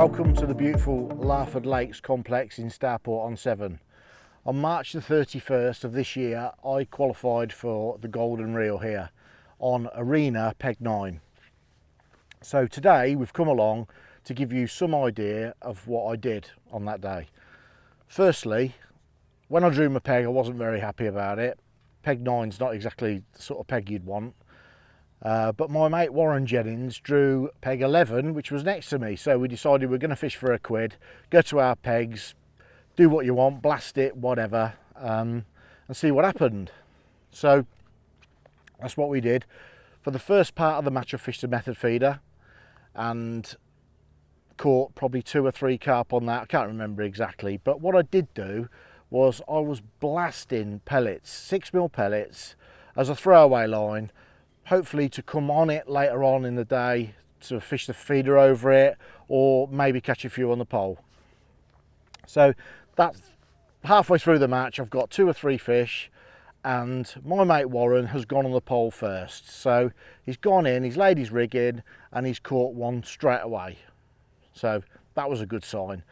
Welcome to the beautiful Larford Lakes complex in Stouport-on-Severn. On March the 31st of this year, I qualified for the golden reel here on Arena Peg 9. So today we've come along to give you some idea of what I did on that day. Firstly, when I drew my peg, I wasn't very happy about it. Peg 9's not exactly the sort of peg you'd want. But my mate Warren Jennings drew peg 11, which was next to me, so we decided we're going to fish for a quid, go to our pegs, do what you want, blast it, whatever, and see what happened. So that's what we did. For the first part of the match I fished a method feeder and caught probably 2 or 3 carp on that. I can't remember exactly, but what I did do was I was blasting pellets, 6mm pellets as a throwaway line, hopefully to come on it later on in the day to fish the feeder over it or maybe catch a few on the pole. So that's halfway through the match. I've got 2 or 3 fish and my mate Warren has gone on the pole first. So he's gone in, he's laid his rig in and he's caught one straight away. So that was a good sign.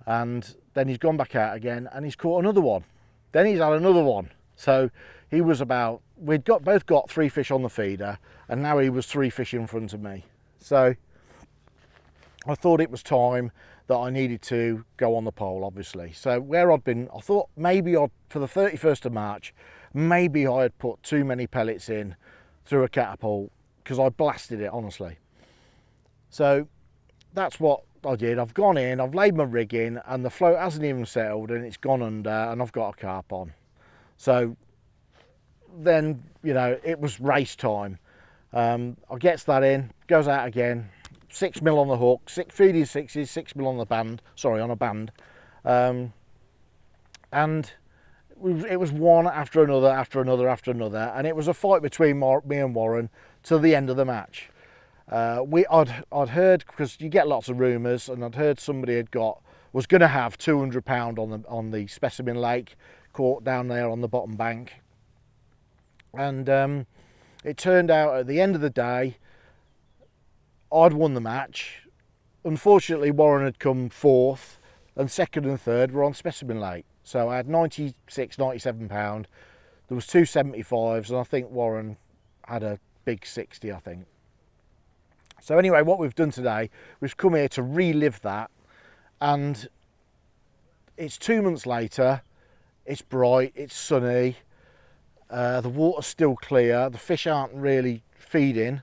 And then he's gone back out again and he's caught another one. Then he's had another one. So he was about, both got 3 fish on the feeder and now he was 3 fish in front of me. So I thought it was time that I needed to go on the pole, obviously. So where I'd been, I thought maybe for the 31st of March, maybe I had put too many pellets in through a catapult because I blasted it, honestly. So that's what I did. I've gone in, I've laid my rig in and the float hasn't even settled and it's gone under and I've got a carp on. So then, you know, it was race time. I gets that in, goes out again, 6mm on the hook, feeding 6s, 6mm on the band, sorry, on a band. And it was one after another, and it was a fight between me and Warren till the end of the match. I'd heard, because you get lots of rumours, and I'd heard somebody was going to have £200 on the specimen lake caught down there on the bottom bank. And it turned out at the end of the day, I'd won the match. Unfortunately, Warren had come 4th, and 2nd and 3rd were on specimen lake. So I had 96, 97 pound. There was 2 75s, and I think Warren had a big 60, I think. So anyway, what we've done today, we've come here to relive that, and it's 2 months later. It's bright, it's sunny. The water's still clear. The fish aren't really feeding.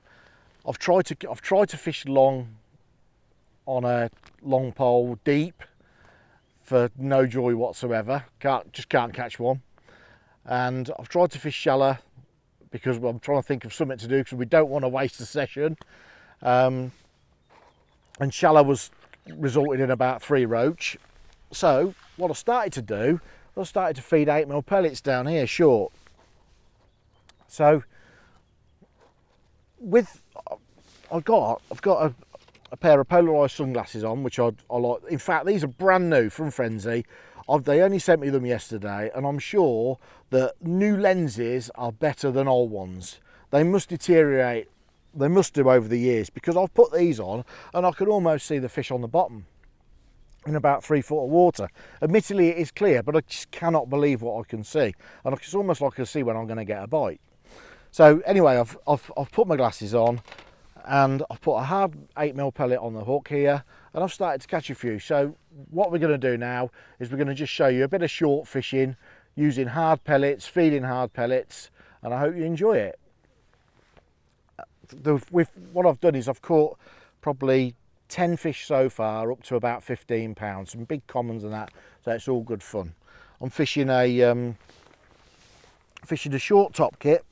I've tried to fish long on a long pole deep for no joy whatsoever. Just can't catch one. And I've tried to fish shallow because I'm trying to think of something to do because we don't want to waste the session. And shallow resulted in about 3 roach. So what I started to do, I started to feed 8mm pellets down here short. So I've got a pair of polarized sunglasses on, which I like. In fact, these are brand new from Frenzy. They only sent me them yesterday, and I'm sure that new lenses are better than old ones. They must deteriorate. They must do over the years, because I've put these on and I can almost see the fish on the bottom in about 3 foot of water. Admittedly, it is clear, but I just cannot believe what I can see, and it's almost like I can see when I'm going to get a bite. So anyway, I've put my glasses on and I've put a hard 8mm pellet on the hook here, and I've started to catch a few. So what we're going to do now is we're going to just show you a bit of short fishing using hard pellets, feeding hard pellets, and I hope you enjoy it. What I've done is I've caught probably 10 fish so far, up to about 15 pounds, some big commons and that, so it's all good fun. I'm fishing a short top kit.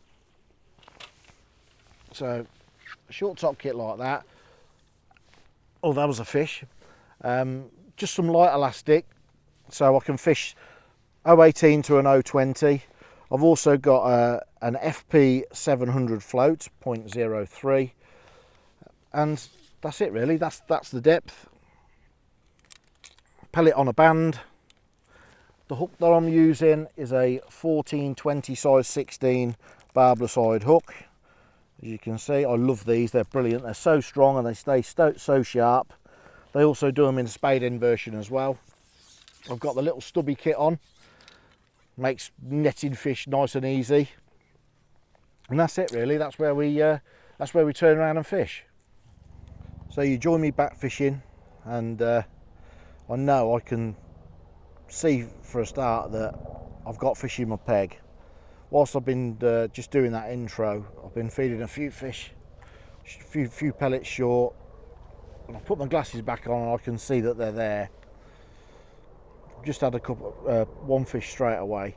So a short top kit like that. Oh, that was a fish. Just some light elastic, so I can fish 018 to an 020. I've also got an FP 700 float, 0.03, and that's it really. That's the depth. Pellet on a band. The hook that I'm using is a 14-20 size 16 barbler side hook. As you can see, I love these. They're brilliant. They're so strong and they stay so sharp. They also do them in spade end version as well. I've got the little stubby kit on, makes netting fish nice and easy, and that's it really. That's where we turn around and fish. So you join me back fishing, and I know I can see for a start that I've got fish in my peg. Whilst I've been just doing that intro, I've been feeding a few fish, few pellets short, and I put my glasses back on and I can see that they're there. Just had a couple, one fish straight away.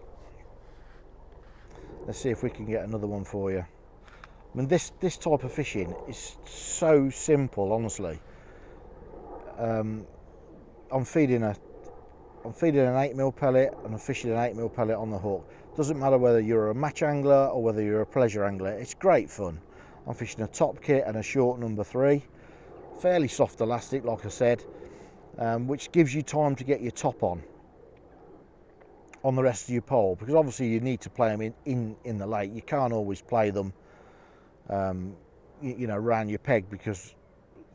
Let's see if we can get another one for you. I mean, this type of fishing is so simple, honestly. I'm feeding an 8mm pellet and I'm fishing an 8mm pellet on the hook. Doesn't matter whether you're a match angler or whether you're a pleasure angler, it's great fun. I'm fishing a top kit and a short number 3, fairly soft elastic, like I said, which gives you time to get your top on the rest of your pole, because obviously you need to play them in the lake. You can't always play them you know, around your peg, because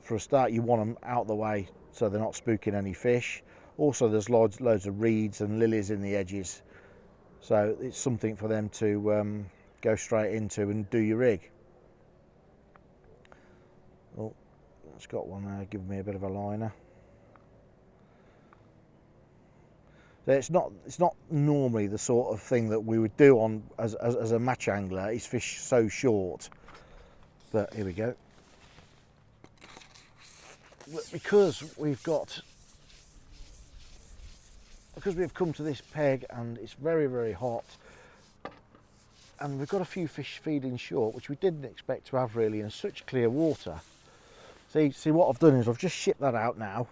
for a start you want them out the way so they're not spooking any fish. Also there's loads of reeds and lilies in the edges, so it's something for them to go straight into and do your rig. Oh, it's got one there giving me a bit of a liner. So it's not normally the sort of thing that we would do on as a match angler, is fish so short. But here we go. But because we've come to this peg and it's very, very hot, and we've got a few fish feeding short, which we didn't expect to have really in such clear water. See what I've done is I've just shipped that out now,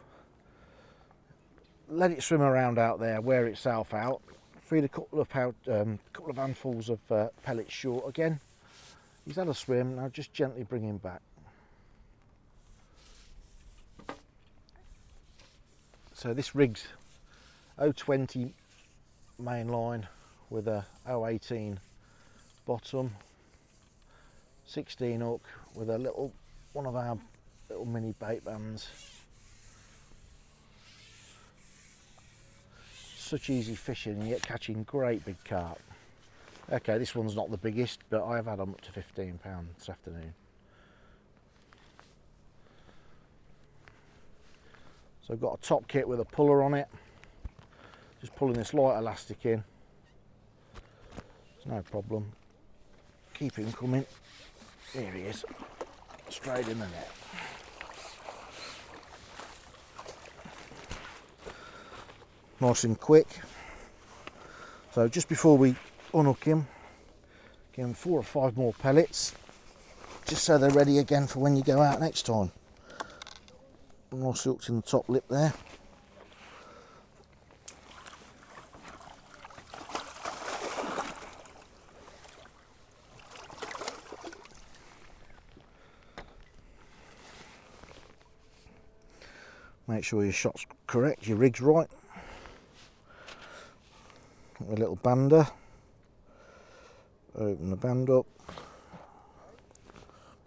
let it swim around out there, wear itself out, feed a couple of handfuls of pellets short again. He's had a swim, now just gently bring him back. So this rig's 020 main line with a 018 bottom, 16 hook with a one of our little mini bait bands. Such easy fishing and yet catching great big carp. Okay, this one's not the biggest, but I've had them up to 15 pounds this afternoon. So I've got a top kit with a puller on it. Just pulling this light elastic in. It's no problem. Keep him coming. Here he is. Straight in the net. Nice and quick. So just before we unhook him, give him 4 or 5 more pellets, just so they're ready again for when you go out next time. Nice hooks in the top lip there. Make sure your shot's correct, your rig's right. A little bander. Open the band up.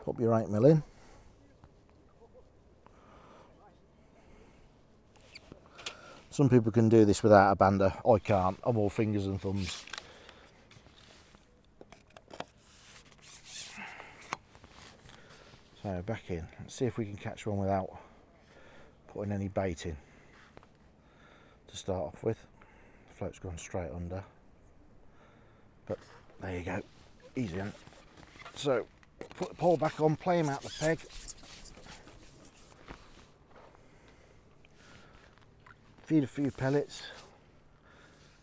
Pop your 8mm in. Some people can do this without a bander. I can't. I'm all fingers and thumbs. So back in. Let's see if we can catch one without putting any bait in. To start off with. The float's gone straight under. But there you go. Easy on it. So put the pole back on, play him out the peg. Feed a few pellets.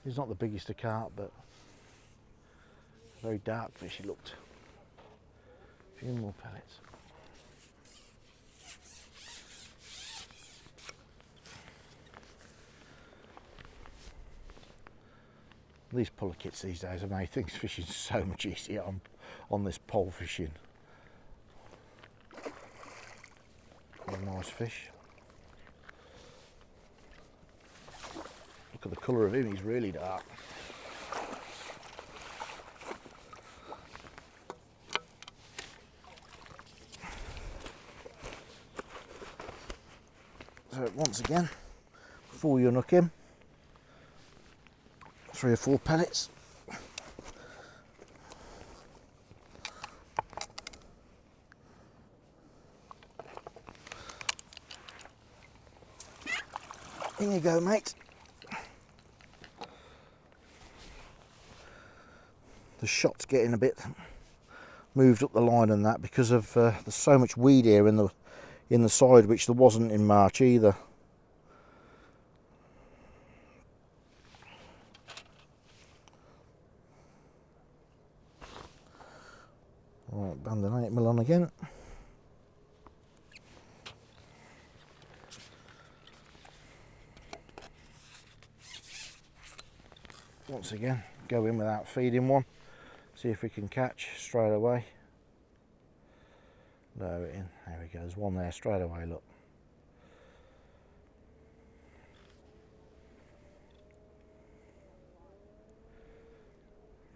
He's not the biggest of carp, but very dark fish he looked. A few more pellets. These puller kits these days have made things fishing so much easier on this pole fishing. What a nice fish. Look at the colour of him, he's really dark. So So once again, before you unhook him, 3 or 4 pellets. In you go, mate. The shot's getting a bit moved up the line and that because of there's so much weed here in the side, which there wasn't in March either. Right, banding 8mm on again. Once again, go in without feeding one. See if we can catch straight away. Lower it in. There we go. There's one there straight away. Look.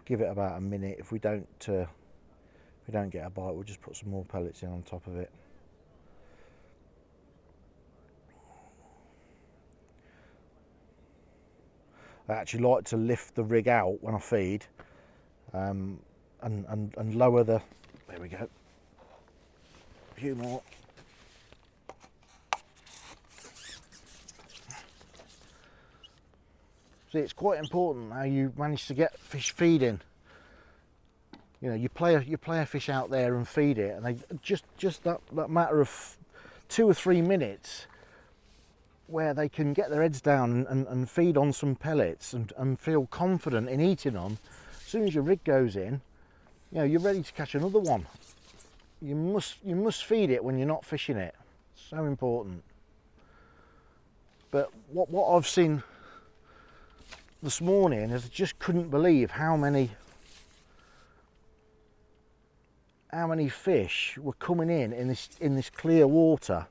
Give it about a minute. If we don't get a bite, we'll just put some more pellets in on top of it. I actually like to lift the rig out when I feed, and lower the. There we go. A few more. See, it's quite important how you manage to get fish feeding. You know, you play a fish out there and feed it, and they just that matter of 2 or 3 minutes where they can get their heads down and feed on some pellets and feel confident in eating them. As soon as your rig goes in, you know, you're ready to catch another one. You must feed it when you're not fishing it. So important. But what I've seen this morning is I just couldn't believe how many fish were coming in this clear water.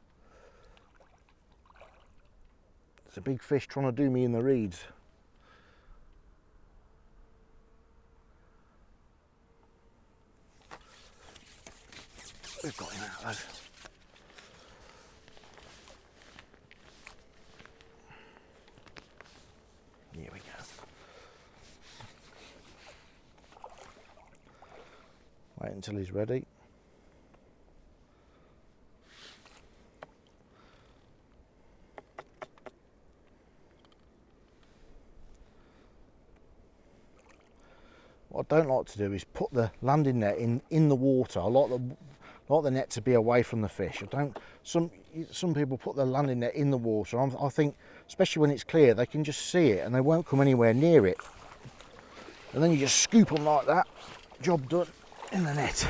It's a big fish trying to do me in the reeds. We've got him out though. Here we go. Wait until he's ready. What I don't like to do is put the landing net in the water. I like the net to be away from the fish. I don't. Some people put the landing net in the water. I think, especially when it's clear, they can just see it and they won't come anywhere near it. And then you just scoop them like that. Job done. In the net.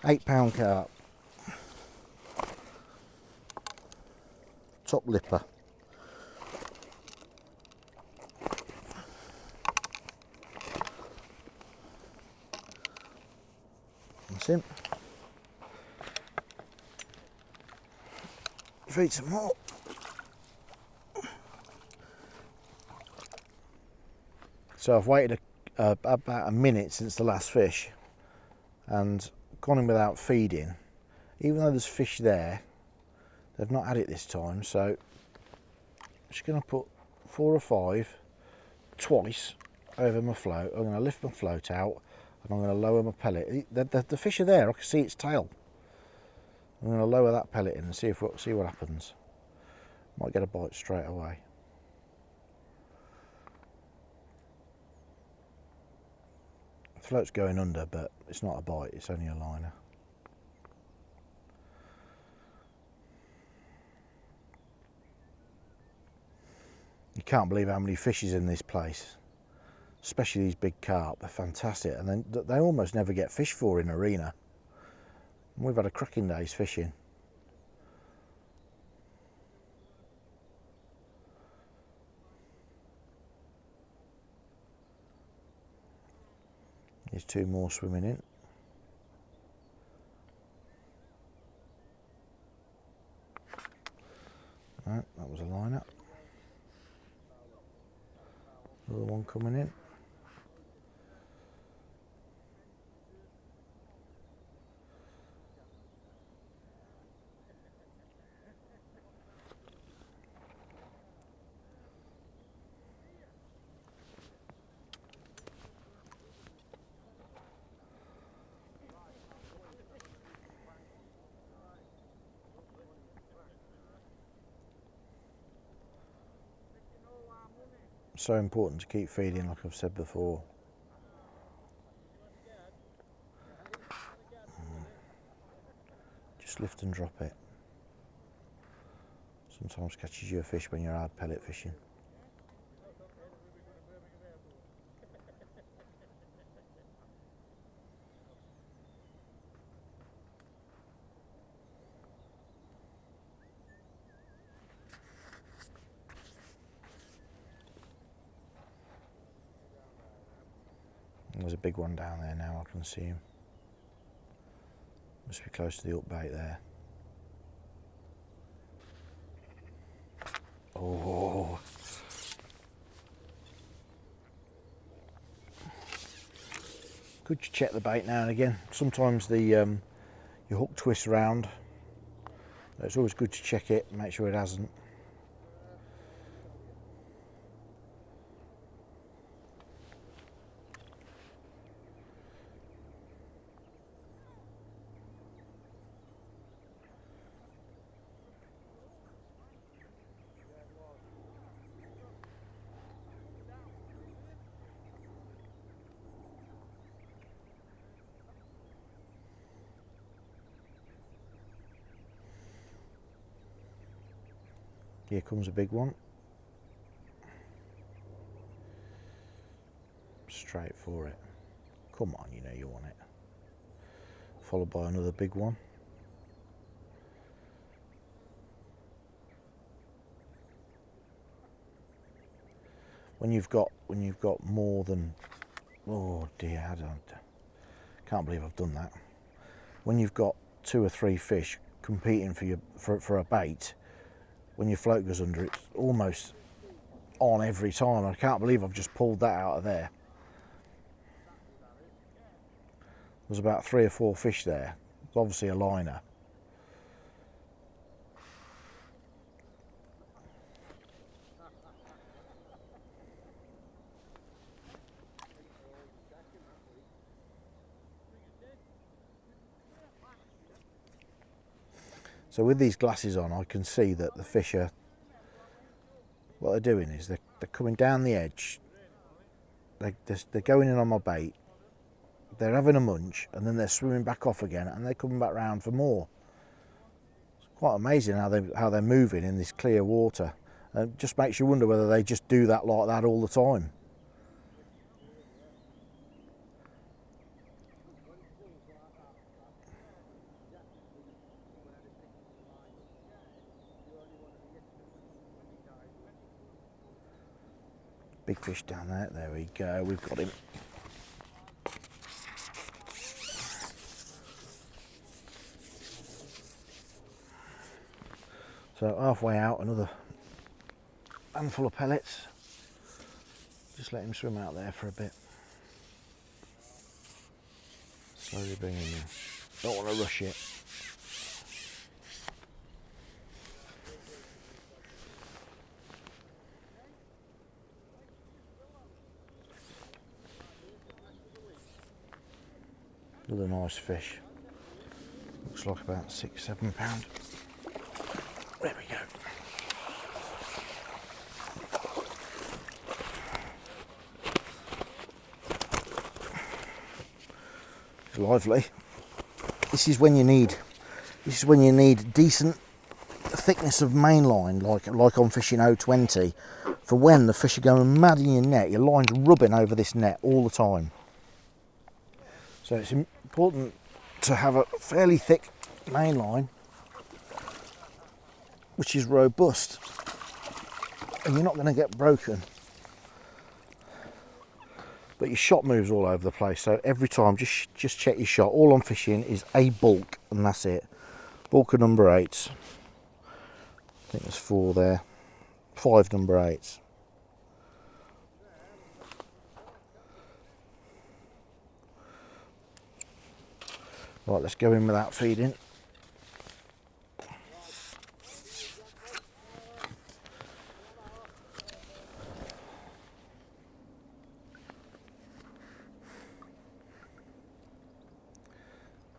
8-pound carp. Top lipper. That's him. Feed some more. So I've waited about a minute since the last fish and gone in without feeding. Even though there's fish there, they've not had it this time, so I'm just going to put 4 or 5 twice over my float. I'm going to lift my float out and I'm going to lower my pellet. The fish are there, I can see its tail. I'm going to lower that pellet in and see what happens. Might get a bite straight away. The float's going under, but it's not a bite, it's only a liner. You can't believe how many fish is in this place, especially these big carp. They're fantastic, and then they almost never get fished for in Arena. And we've had a cracking day's fishing. There's 2 more swimming in. Right, that was a liner. Another one coming in. So important to keep feeding, like I've said before. Just lift and drop it. Sometimes catches you a fish when you're hard pellet fishing. There's a big one down there now, I can see him. Must be close to the up bait there. Oh. Good to check the bait now and again. Sometimes the your hook twists around. It's always good to check it and make sure it hasn't. Here comes a big one. Straight for it. Come on, you know you want it. Followed by another big one. When you've got more than, oh dear, can't believe I've done that. When you've got 2 or 3 fish competing for a bait, when your float goes under, it's almost on every time. I can't believe I've just pulled that out of there. There's about 3 or 4 fish there. It's obviously a liner. So with these glasses on, I can see that the fish are, what they're doing is they're coming down the edge, they're going in on my bait, they're having a munch, and then they're swimming back off again, and they're coming back round for more. It's quite amazing how they're moving in this clear water. It just makes you wonder whether they just do that like that all the time. Big fish down there. There we go. We've got him. So halfway out, another handful of pellets. Just let him swim out there for a bit. Slowly bring him in. Don't want to rush it. Another nice fish. Looks like about 6-7 pound. There we go. It's lively. This is when you need decent thickness of main line, like I'm fishing 020, for when the fish are going mad in your net. Your line's rubbing over this net all the time. So it's important to have a fairly thick main line, which is robust, and you're not going to get broken. But your shot moves all over the place, so every time just check your shot. All I'm fishing is a bulk, and that's it. Bulk of number 8s. I think there's 4 there. 5 number 8s. Right, let's go in without feeding.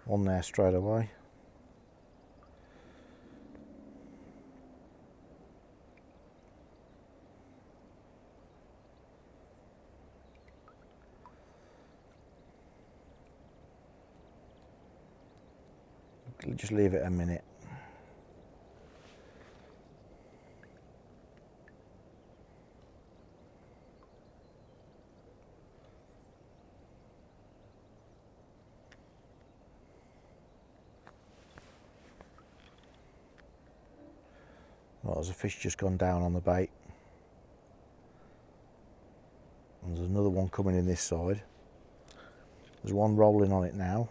On there straight away. Just leave it a minute. Well, there's a fish just gone down on the bait. And there's another one coming in this side. There's one rolling on it now.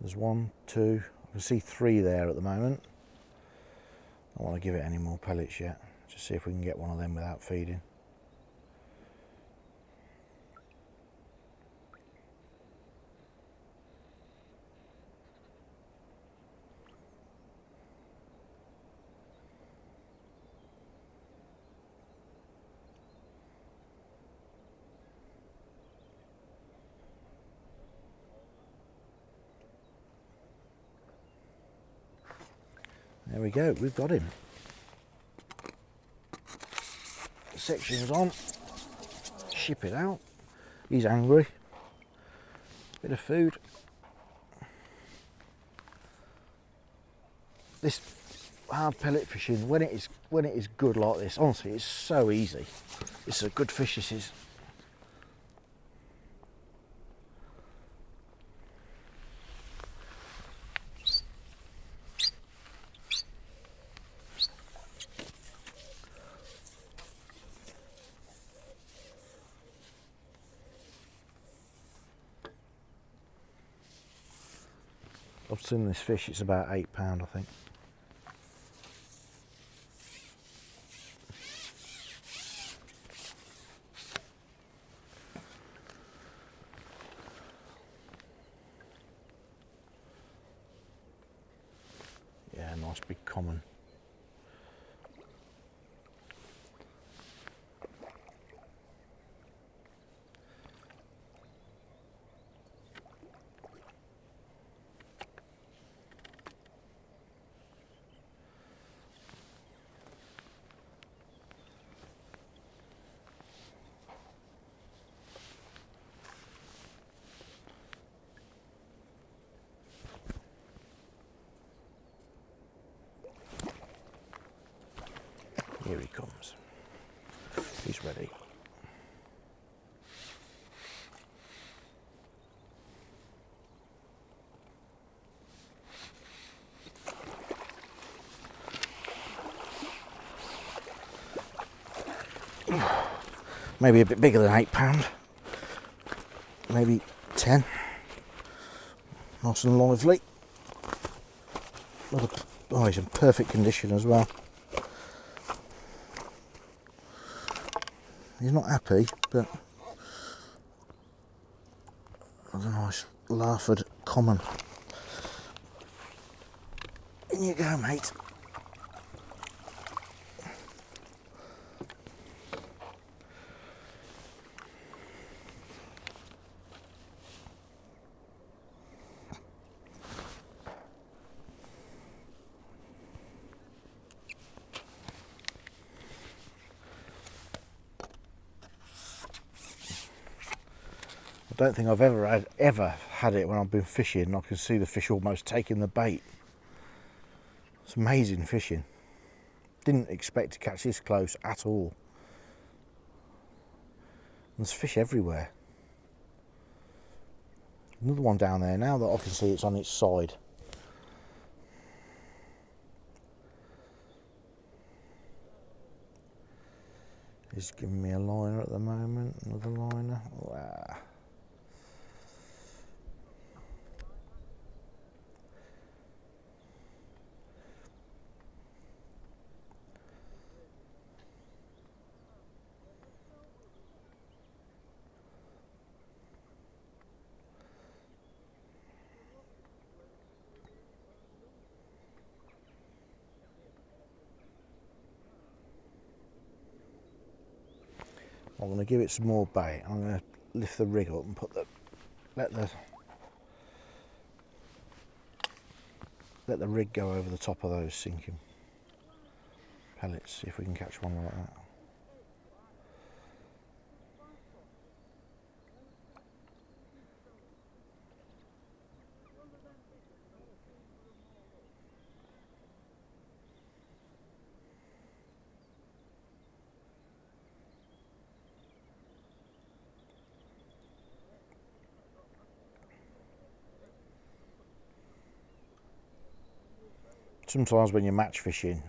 There's one, two, I can see three there at the moment. I don't want to give it any more pellets yet. Just see if we can get one of them without feeding. There we go, we've got him. Section's on, ship it out. He's angry. Bit of food. This hard pellet fishing, when it is good like this, honestly, it's so easy. It's a good fish, this is. I've seen this fish, it's about £8, I think. Yeah, nice big common. Here he comes. He's ready. Maybe a bit bigger than £8. Maybe 10. Nice and lively. Oh, he's in perfect condition as well. He's not happy, but that's a nice Larford common. In you go, mate. I don't think I've ever had it when I've been fishing. I can see the fish almost taking the bait. It's amazing fishing. Didn't expect to catch this close at all. There's fish everywhere. Another one down there now that I can see it's on its side. He's giving me a liner at the moment. Another liner. Wow. I'm going to give it some more bait. I'm going to lift the rig up and let the rig go over the top of those sinking pellets. See if we can catch one like that. sometimes when you're match fishing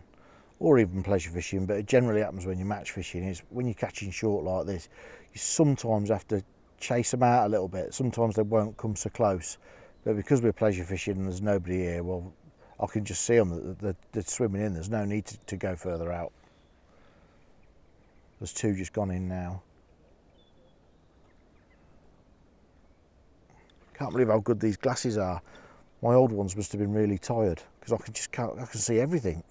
or even pleasure fishing, but it generally happens when you're match fishing, is when you're catching short like this, you sometimes have to chase them out a little bit. Sometimes they won't come so close, but because we're pleasure fishing and there's nobody here, well, I can just see them that they're swimming in. There's no need to go further out. There's two just gone in now. Can't believe how good these glasses are. My old ones must have been really tired because I can see everything.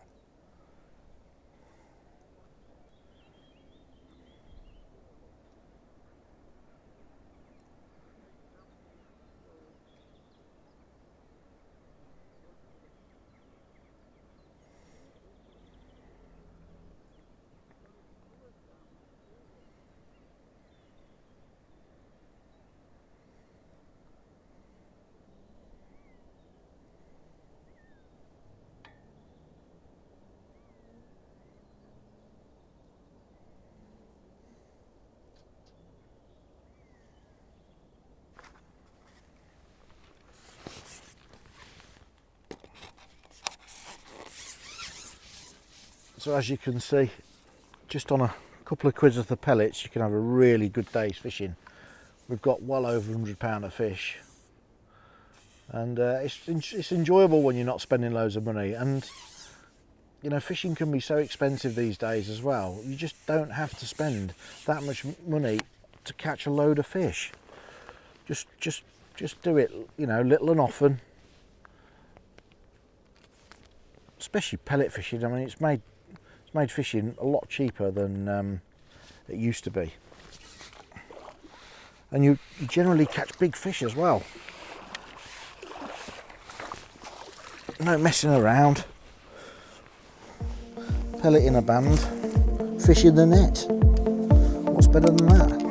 So as you can see, just on a couple of quid's worth of pellets, you can have a really good day's fishing. We've got well over £100 of fish, and it's enjoyable when you're not spending loads of money. And you know, fishing can be so expensive these days as well. You just don't have to spend that much money to catch a load of fish. Just do it, you know, little and often. Especially pellet fishing. I mean, it's made fishing a lot cheaper than it used to be, and you generally catch big fish as well. No messing around. Pellet in a band, fish in the net. What's better than that?